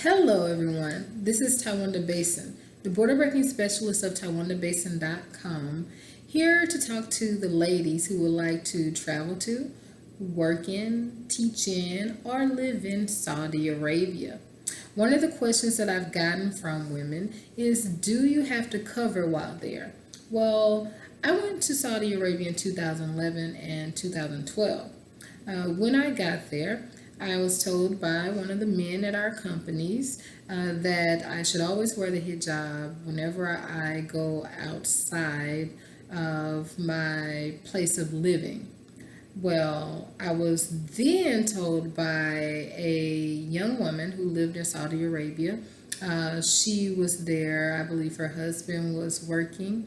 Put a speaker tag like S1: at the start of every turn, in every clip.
S1: Hello, everyone. This is Taiwanda Bason, the border breaking specialist of TaiwandaBason.com, here to talk to the ladies who would like to travel to, work in, teach in, or live in Saudi Arabia. One of the questions that I've gotten from women is, do you have to cover while there? Well, I went to Saudi Arabia in 2011 and 2012. When I got there, I was told by one of the men at our companies that I should always wear the hijab whenever I go outside of my place of living. Well, I was then told by a young woman who lived in Saudi Arabia. She was there, I believe her husband was working.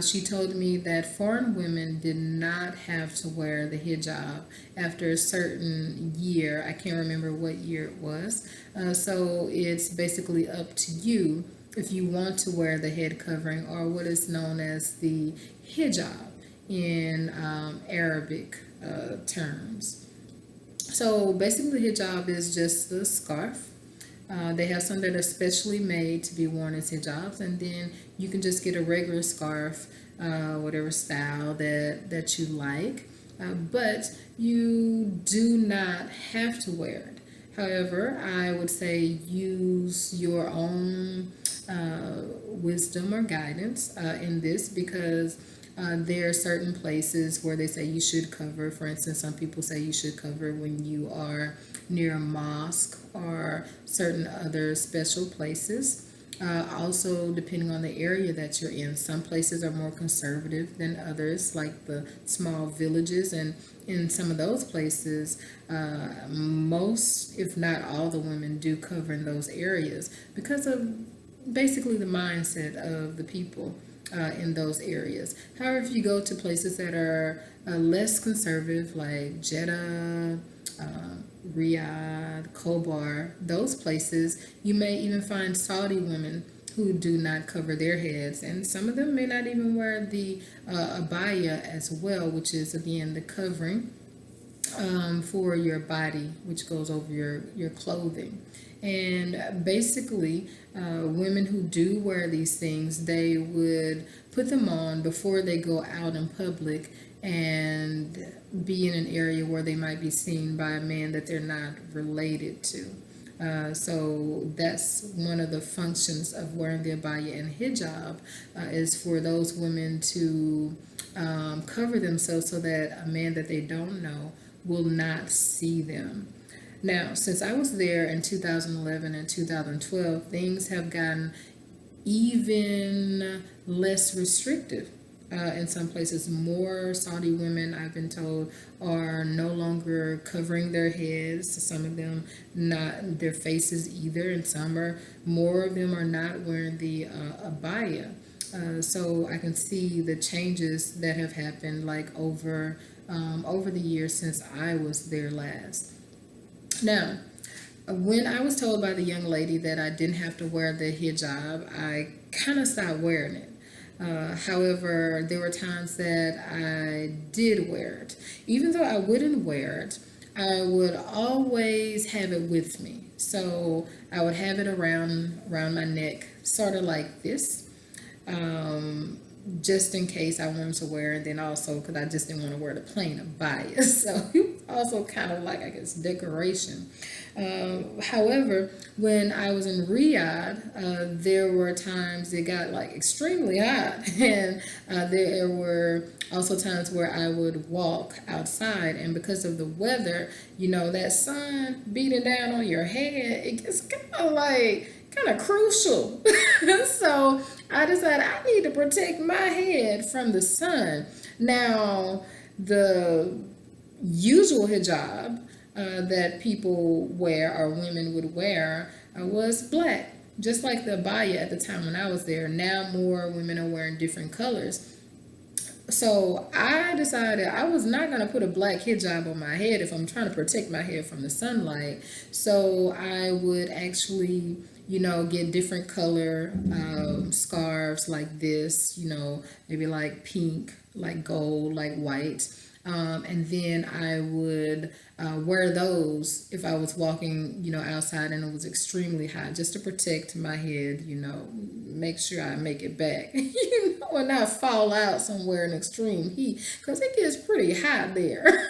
S1: She told me that foreign women did not have to wear the hijab after a certain year. I can't remember what year it was. So it's basically up to you if you want to wear the head covering, or what is known as the hijab in Arabic terms. So basically, hijab is just the scarf. They have some that are specially made to be worn as hijabs, and then you can just get a regular scarf, whatever style that you like, but you do not have to wear it. However, I would say use your own wisdom or guidance in this, because there are certain places where they say you should cover. For instance, some people say you should cover when you are near a mosque or certain other special places. Also, depending on the area that you're in, some places are more conservative than others, like the small villages. And in some of those places, most, if not all, the women do cover in those areas because of basically the mindset of the people in those areas. However, if you go to places that are less conservative, like Jeddah, Riyadh, Khobar, those places, you may even find Saudi women who do not cover their heads, and some of them may not even wear the abaya as well, which is again the covering for your body, which goes over your clothing. And basically, women who do wear these things, they would put them on before they go out in public and be in an area where they might be seen by a man that they're not related to. So that's one of the functions of wearing the abaya and hijab, is for those women to cover themselves so that a man that they don't know will not see them. Now, since I was there in 2011 and 2012, things have gotten even less restrictive. In some places, more Saudi women, I've been told, are no longer covering their heads. Some of them not their faces either, and more of them are not wearing the abaya. So I can see the changes that have happened, like over the years since I was there last. Now, when I was told by the young lady that I didn't have to wear the hijab, I kind of stopped wearing it. However, there were times that I did wear it. Even though I wouldn't wear it, I would always have it with me. So I would have it around my neck, sort of like this, just in case I wanted to wear it. And then also because I just didn't want to wear the plain abaya. So also kind of like, I guess, decoration. However, when I was in Riyadh, there were times it got like extremely hot, and there were also times where I would walk outside, and because of the weather, that sun beating down on your head, it gets kind of crucial. So I decided I need to protect my head from the sun. Now, the usual hijab that people wear, or women would wear, was black, just like the abaya at the time when I was there. Now more women are wearing different colors. So I decided I was not going to put a black hijab on my head if I'm trying to protect my head from the sunlight. So I would actually, get different color scarves like this, maybe like pink, like gold, like white. And then I would wear those if I was walking, outside and it was extremely hot, just to protect my head, make sure I make it back, and not fall out somewhere in extreme heat, because it gets pretty hot there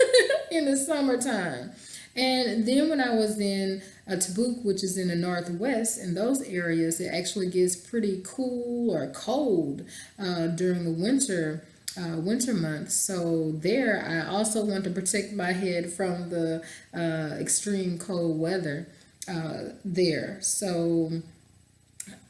S1: in the summertime. And then when I was in Tabuk, which is in the northwest, in those areas, it actually gets pretty cool or cold during the winter months. So there, I also want to protect my head from the extreme cold weather there. So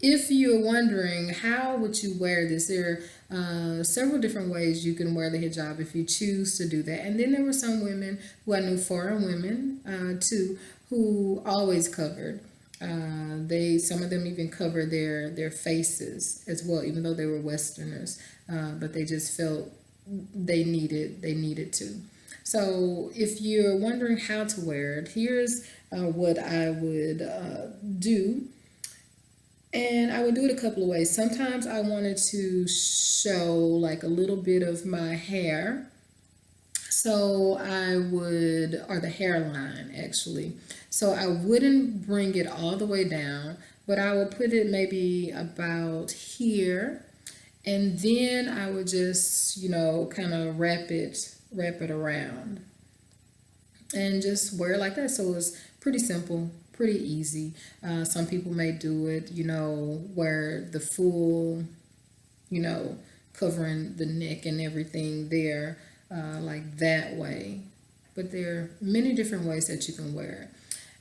S1: if you're wondering how would you wear this, there are several different ways you can wear the hijab if you choose to do that. And then there were some women who I knew, foreign women too, who always covered. They some of them even covered their faces as well, even though they were Westerners, but they just felt they needed to. So if you're wondering how to wear it, here's what I would do. And I would do it a couple of ways. Sometimes I wanted to show like a little bit of my hair. So I would, or the hairline actually. So I wouldn't bring it all the way down, but I would put it maybe about here. And then I would just, kind of wrap it around and just wear it like that. So it's pretty simple, pretty easy. Some people may do it, wear the full, covering the neck and everything there, like that way. But there are many different ways that you can wear it.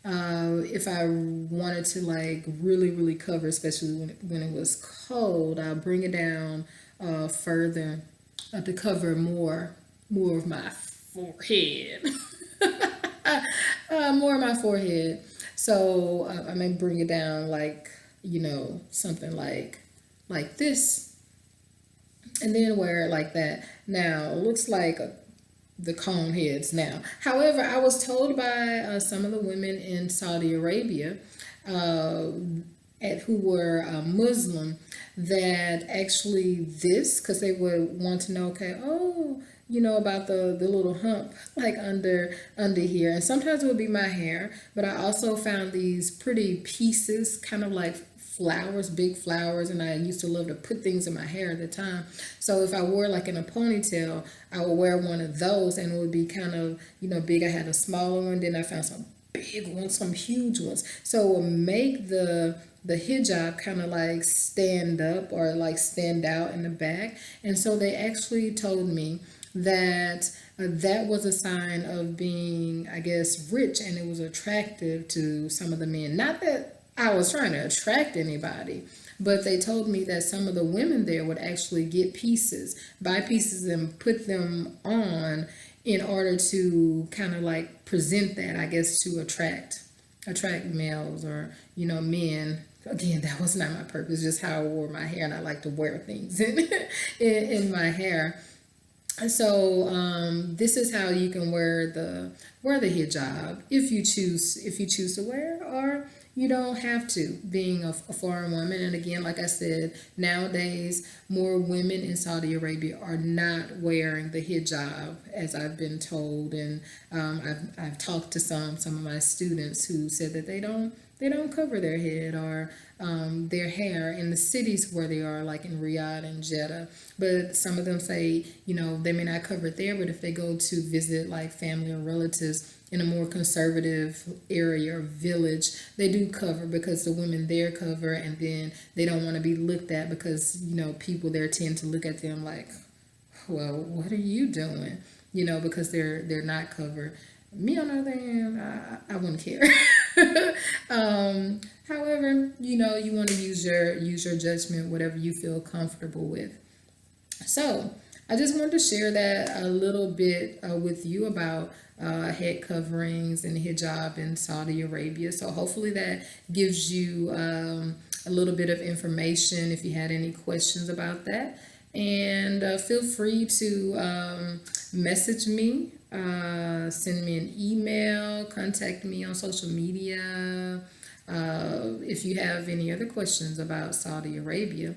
S1: If I wanted to like really, really cover, especially when it was cold, I'll bring it down further to cover more of my forehead. More of my forehead. So I may bring it down like, something like this, and then wear it like that. Now, it looks like the cone heads now. However, I was told by some of the women in Saudi Arabia who were Muslim, that actually this, because they would want to know, okay, about the little hump like under here, and sometimes it would be my hair, but I also found these pretty pieces, kind of like flowers, big flowers, and I used to love to put things in my hair at the time. So if I wore like in a ponytail, I would wear one of those, and it would be kind of big. I had a smaller one, then I found some big ones, some huge ones. So it would make the hijab kind of like stand up or like stand out in the back. And so they actually told me that that was a sign of being, I guess, rich, and it was attractive to some of the men. Not that I was trying to attract anybody, but they told me that some of the women there would actually get buy pieces and put them on in order to kind of like present that, I guess, to attract males or, men. Again, that was not my purpose, just how I wore my hair, and I like to wear things in my hair. So this is how you can wear the hijab if you choose to wear, or you don't have to, being a foreign woman. And again, like I said, nowadays more women in Saudi Arabia are not wearing the hijab, as I've been told, and I've talked to some of my students who said that they don't cover their head or their hair in the cities where they are, like in Riyadh and Jeddah. But some of them say, they may not cover it there, but if they go to visit like family or relatives in a more conservative area or village, they do cover, because the women there cover, and then they don't want to be looked at, because, people there tend to look at them like, well, what are you doing? Because they're not covered. Me, on the other hand, I wouldn't care. However, you want to use your judgment, whatever you feel comfortable with. So I just wanted to share that a little bit with you about head coverings and hijab in Saudi Arabia. So hopefully that gives you a little bit of information if you had any questions about that. And feel free to message me, send me an email, contact me on social media if you have any other questions about Saudi Arabia,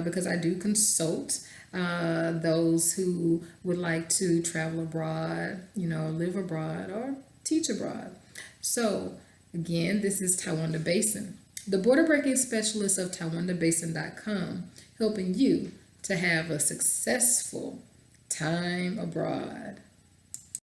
S1: because I do consult those who would like to travel abroad, live abroad or teach abroad. So, again, this is Taiwanda Bason, the border breaking specialist of TaiwandaBason.com, helping you to have a successful time abroad.